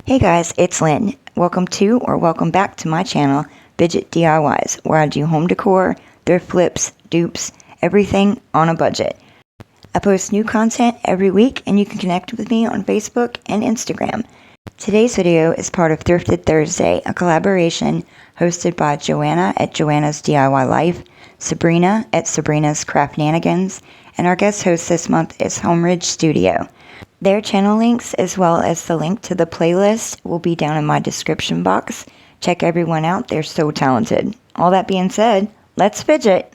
Hey guys, it's Lynn. Welcome to or welcome back to my channel, Budget DIYs, where I do home decor, thrift flips, dupes, everything on a budget. I post new content every week and you can connect with me on Facebook and Instagram. Today's video is part of Thrifted Thursday, a collaboration hosted by Joanna at Joanna's DIY Life, Sabrina at Sabrina's Craftnanigans, and our guest host this month is Homeridge Studio. Their channel links, as well as the link to the playlist, will be down in my description box. Check everyone out, they're so talented. All that being said, let's fidget!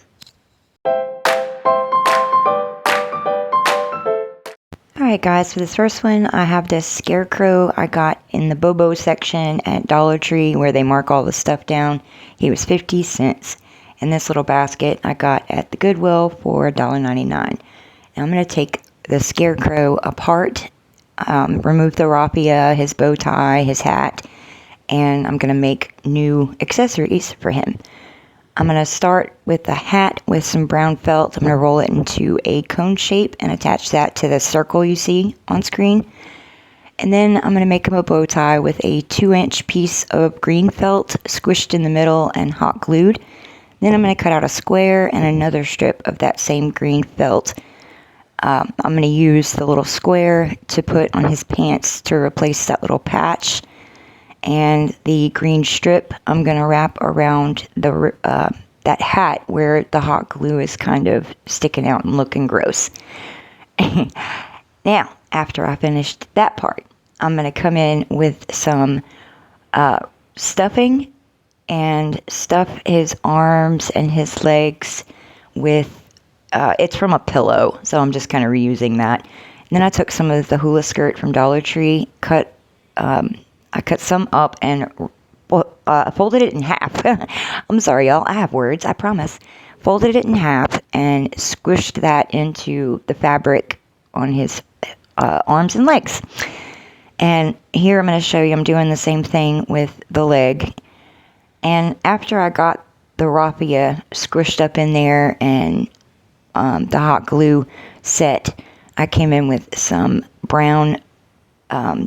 Alright guys, for this first one, I have this Scarecrow I got in the Bobo section at Dollar Tree where they mark all the stuff down. He was 50 cents. And this little basket I got at the Goodwill for $1.99. Now I'm going to take the Scarecrow apart, remove the raffia, his bow tie, his hat, and I'm going to make new accessories for him. I'm going to start with the hat with some brown felt. I'm going to roll it into a cone shape and attach that to the circle you see on screen. And then I'm going to make him a bow tie with a 2-inch piece of green felt squished in the middle and hot glued. Then I'm going to cut out a square and another strip of that same green felt. I'm going to use the little square to put on his pants to replace that little patch. And the green strip I'm going to wrap around the that hat where the hot glue is kind of sticking out and looking gross. Now, after I finished that part, I'm going to come in with some stuffing and stuff his arms and his legs with, it's from a pillow, so I'm just kind of reusing that. And then I took some of the hula skirt from Dollar Tree, I cut some up and folded it in half. I'm sorry, y'all. I have words, I promise. Folded it in half and squished that into the fabric on his arms and legs. And here I'm going to show you I'm doing the same thing with the leg. And after I got the raffia squished up in there and the hot glue set, I came in with some brown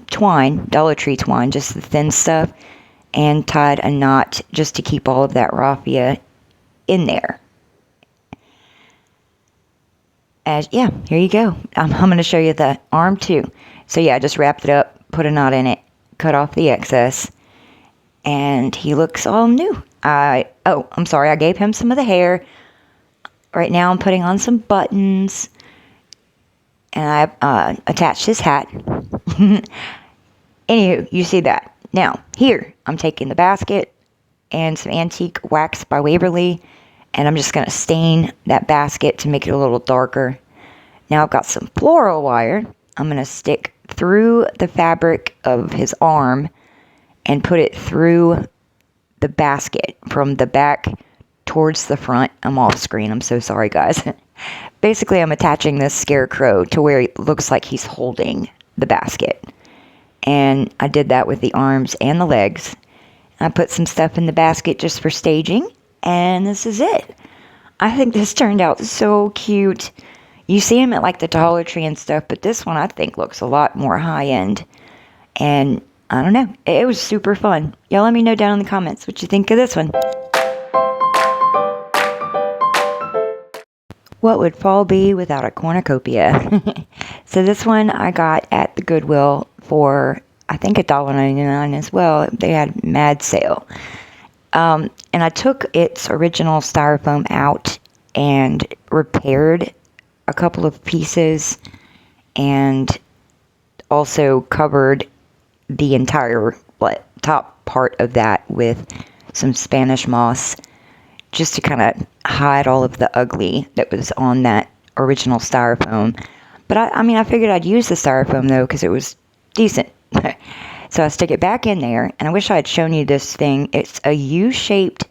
twine, Dollar Tree twine, just the thin stuff, and tied a knot just to keep all of that raffia in there. Yeah, here you go. I'm going to show you the arm too. So yeah, I just wrapped it up, put a knot in it, cut off the excess, and he looks all new. I'm sorry, I gave him some of the hair. Right now I'm putting on some buttons, and I attached his hat. Anywho, you see that. Now, here, I'm taking the basket and some antique wax by Waverly, and I'm just going to stain that basket to make it a little darker. Now I've got some floral wire. I'm going to stick through the fabric of his arm and put it through the basket from the back towards the front. I'm off screen. I'm so sorry, guys. Basically, I'm attaching this Scarecrow to where it looks like he's holding the basket. And I did that with the arms and the legs. I put some stuff in the basket just for staging. And this is it. I think this turned out so cute. You see him at like the Dollar Tree and stuff, but this one I think looks a lot more high-end. And I don't know. It was super fun. Y'all let me know down in the comments what you think of this one. What would fall be without a cornucopia? So this one I got at the Goodwill for, I think, $1.99 as well. They had mad sale. And I took its original styrofoam out and repaired a couple of pieces and also covered the entire top part of that with some Spanish moss just to kind of hide all of the ugly that was on that original styrofoam. But I mean, I figured I'd use the styrofoam though because it was decent. So I stick it back in there, and I wish I had shown you this thing. It's a U-shaped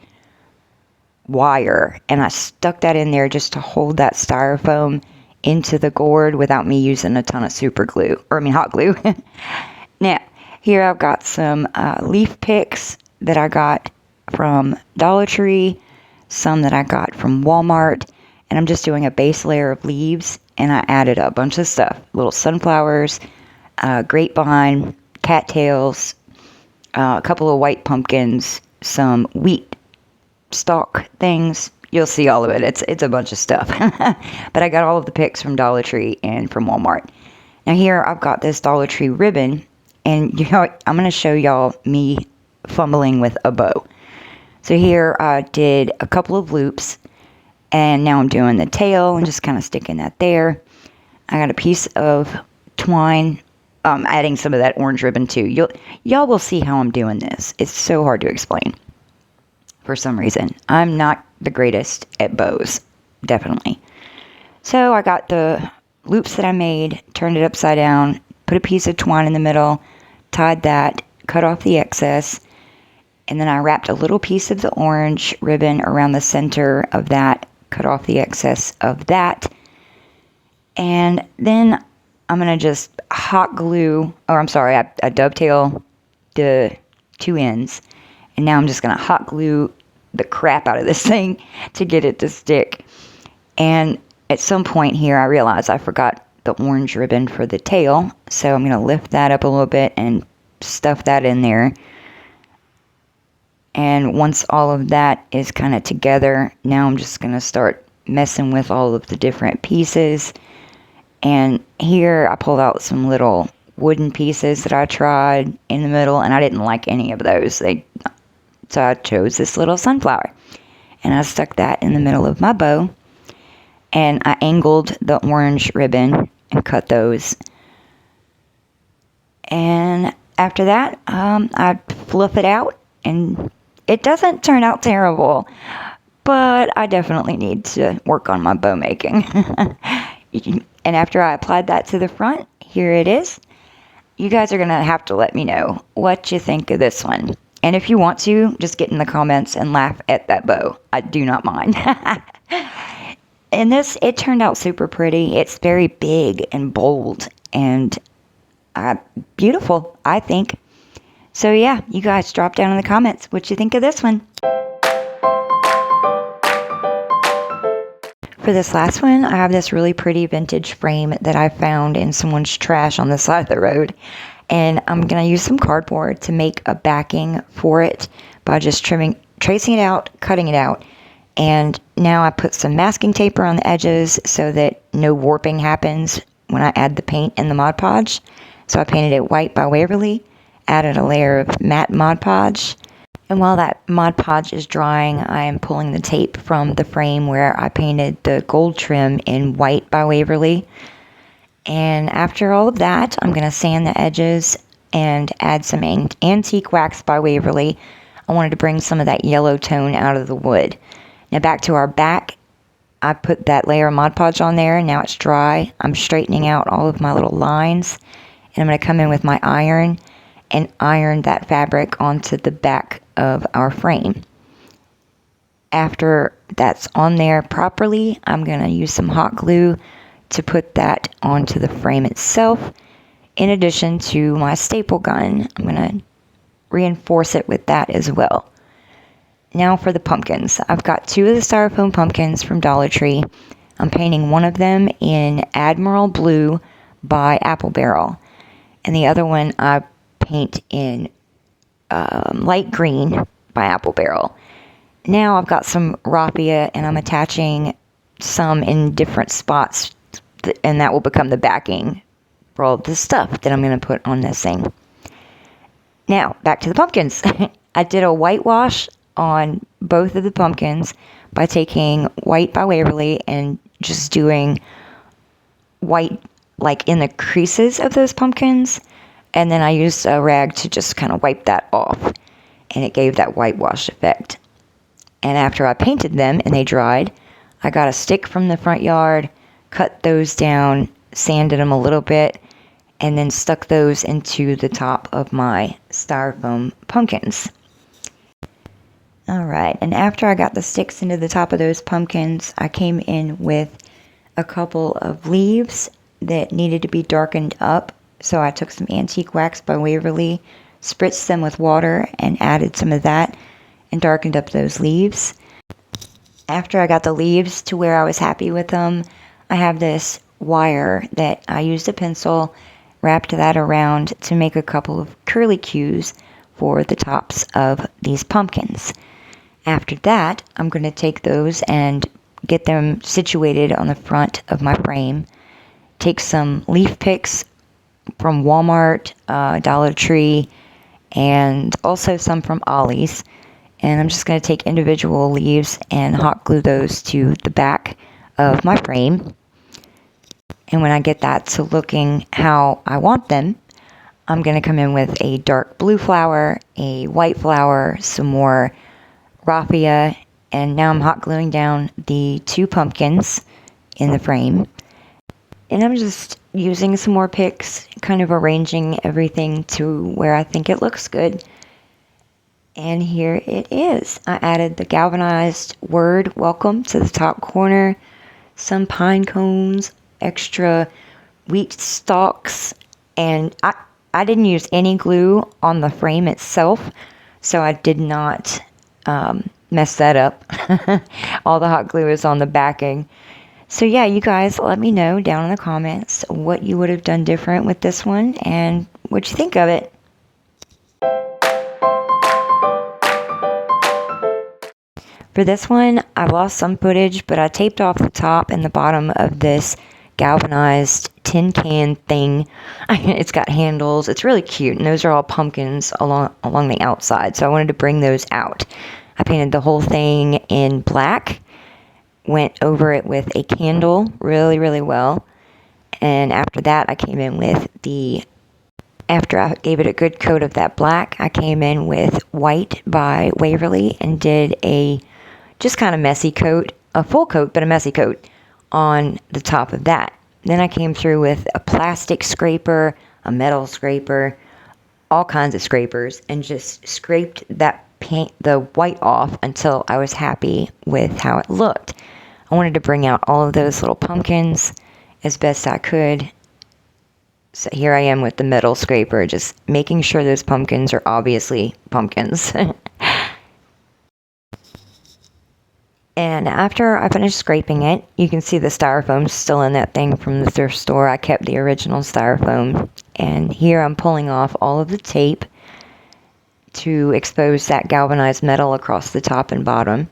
wire, and I stuck that in there just to hold that styrofoam into the gourd without me using a ton of hot glue. Now, here I've got some leaf picks that I got from Dollar Tree, some that I got from Walmart, and I'm just doing a base layer of leaves, and I added a bunch of stuff. Little sunflowers, grapevine, cattails, a couple of white pumpkins, some wheat stalk things. You'll see all of it. It's a bunch of stuff. But I got all of the picks from Dollar Tree and from Walmart. Now here I've got this Dollar Tree ribbon, and I'm going to show y'all me fumbling with a bow. So here I did a couple of loops, and now I'm doing the tail and just kind of sticking that there. I got a piece of twine, adding some of that orange ribbon too. Y'all will see how I'm doing this. It's so hard to explain. For some reason, I'm not the greatest at bows, definitely. So I got the loops that I made, turned it upside down, put a piece of twine in the middle, tied that, cut off the excess, and then I wrapped a little piece of the orange ribbon around the center of that, cut off the excess of that, and then I'm going to just hot glue, I dovetail the two ends, and now I'm just going to hot glue the crap out of this thing to get it to stick. And at some point here, I realized I forgot the orange ribbon for the tail, so I'm going to lift that up a little bit and stuff that in there. And once all of that is kind of together, now I'm just going to start messing with all of the different pieces. And here I pulled out some little wooden pieces that I tried in the middle, and I didn't like any of those. So I chose this little sunflower, and I stuck that in the middle of my bow, and I angled the orange ribbon and cut those. And after that, I fluff it out, and it doesn't turn out terrible, but I definitely need to work on my bow making. And after I applied that to the front, here it is. You guys are going to have to let me know what you think of this one. And if you want to, just get in the comments and laugh at that bow. I do not mind. And it turned out super pretty. It's very big and bold and beautiful, I think. So yeah, you guys drop down in the comments what you think of this one. For this last one, I have this really pretty vintage frame that I found in someone's trash on the side of the road. And I'm going to use some cardboard to make a backing for it by just tracing it out, cutting it out. And now I put some masking tape around the edges so that no warping happens when I add the paint in the Mod Podge. So I painted it white by Waverly, added a layer of matte Mod Podge. And while that Mod Podge is drying, I am pulling the tape from the frame where I painted the gold trim in white by Waverly. And after all of that, I'm going to sand the edges and add some antique wax by Waverly. I wanted to bring some of that yellow tone out of the wood. Now back to our back, I put that layer of Mod Podge on there. Now it's dry. I'm straightening out all of my little lines. And I'm going to come in with my iron and iron that fabric onto the back of our frame. After that's on there properly, I'm going to use some hot glue to put that onto the frame itself, in addition to my staple gun. I'm going to reinforce it with that as well. Now for the pumpkins. I've got two of the styrofoam pumpkins from Dollar Tree. I'm painting one of them in Admiral Blue by Apple Barrel, and the other one I paint in light green by Apple Barrel. Now I've got some raffia, and I'm attaching some in different spots, and that will become the backing for all the stuff that I'm going to put on this thing. Now, back to the pumpkins. I did a whitewash on both of the pumpkins by taking white by Waverly and just doing white like in the creases of those pumpkins. And then I used a rag to just kind of wipe that off, and it gave that whitewash effect. And after I painted them and they dried, I got a stick from the front yard, cut those down, sanded them a little bit, and then stuck those into the top of my styrofoam pumpkins. Alright, and after I got the sticks into the top of those pumpkins, I came in with a couple of leaves that needed to be darkened up. So I took some antique wax by Waverly, spritzed them with water, and added some of that and darkened up those leaves. After I got the leaves to where I was happy with them, I have this wire that I used a pencil, wrapped that around to make a couple of curlicues for the tops of these pumpkins. After that, I'm going to take those and get them situated on the front of my frame. Take some leaf picks from Walmart, Dollar Tree, and also some from Ollie's. And I'm just going to take individual leaves and hot glue those to the back of my frame. And when I get that to looking how I want them, I'm going to come in with a dark blue flower, a white flower, some more raffia, and now I'm hot gluing down the 2 pumpkins in the frame. And I'm just using some more picks, kind of arranging everything to where I think it looks good. And here it is. I added the galvanized word welcome to the top corner, some pine cones, extra wheat stalks, and I didn't use any glue on the frame itself, so I did not mess that up. All the hot glue is on the backing. So yeah, you guys let me know down in the comments what you would have done different with this one and what you think of it. For this one, I lost some footage, but I taped off the top and the bottom of this galvanized tin can thing. It's got handles. It's really cute, and those are all pumpkins along the outside, so I wanted to bring those out. I painted the whole thing in black, went over it with a candle really, really well, and after that I came in with after I gave it a good coat of that black, I came in with white by Waverly and did a just kind of messy coat, a full coat, but a messy coat on the top of that. Then I came through with a plastic scraper, a metal scraper, all kinds of scrapers, and just scraped that paint, the white off until I was happy with how it looked. I wanted to bring out all of those little pumpkins as best I could. So here I am with the metal scraper, just making sure those pumpkins are obviously pumpkins. And after I finished scraping it, you can see the styrofoam still in that thing from the thrift store. I kept the original styrofoam. And here I'm pulling off all of the tape to expose that galvanized metal across the top and bottom.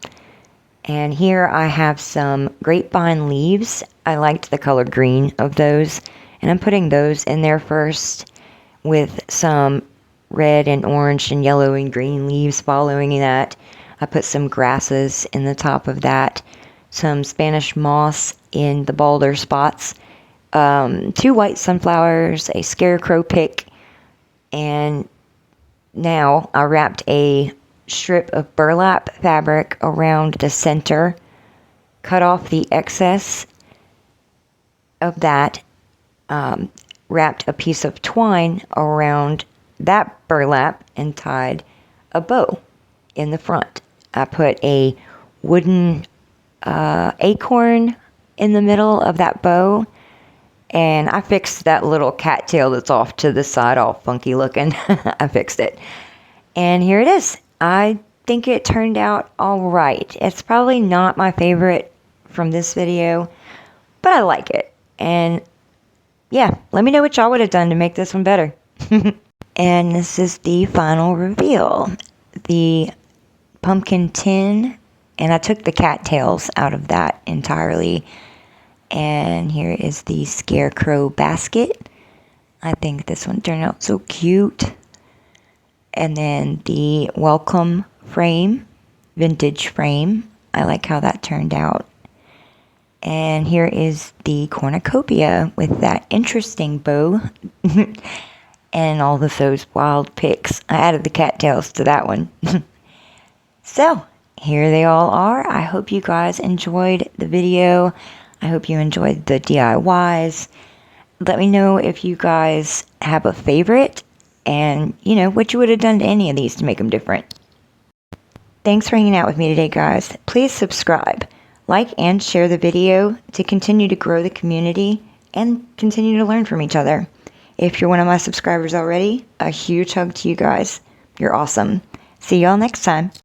And here I have some grapevine leaves. I liked the color green of those. And I'm putting those in there first with some red and orange and yellow and green leaves following that. I put some grasses in the top of that, some Spanish moss in the balder spots, 2 white sunflowers, a scarecrow pick, and now I wrapped a strip of burlap fabric around the center, cut off the excess of that, wrapped a piece of twine around that burlap and tied a bow in the front. I put a wooden acorn in the middle of that bow, and I fixed that little cattail that's off to the side, all funky looking. I fixed it. And here it is. I think it turned out all right. It's probably not my favorite from this video, but I like it. And yeah, let me know what y'all would have done to make this one better. And this is the final reveal. The pumpkin tin, and I took the cattails out of that entirely. And here is the scarecrow basket. I think this one turned out so cute. And then the welcome frame, vintage frame. I like how that turned out. And here is the cornucopia with that interesting bow. And all of those wild picks. I added the cattails to that one. So, here they all are. I hope you guys enjoyed the video. I hope you enjoyed the DIYs. Let me know if you guys have a favorite and, you know, what you would have done to any of these to make them different. Thanks for hanging out with me today, guys. Please subscribe, like, and share the video to continue to grow the community and continue to learn from each other. If you're one of my subscribers already, a huge hug to you guys. You're awesome. See y'all next time.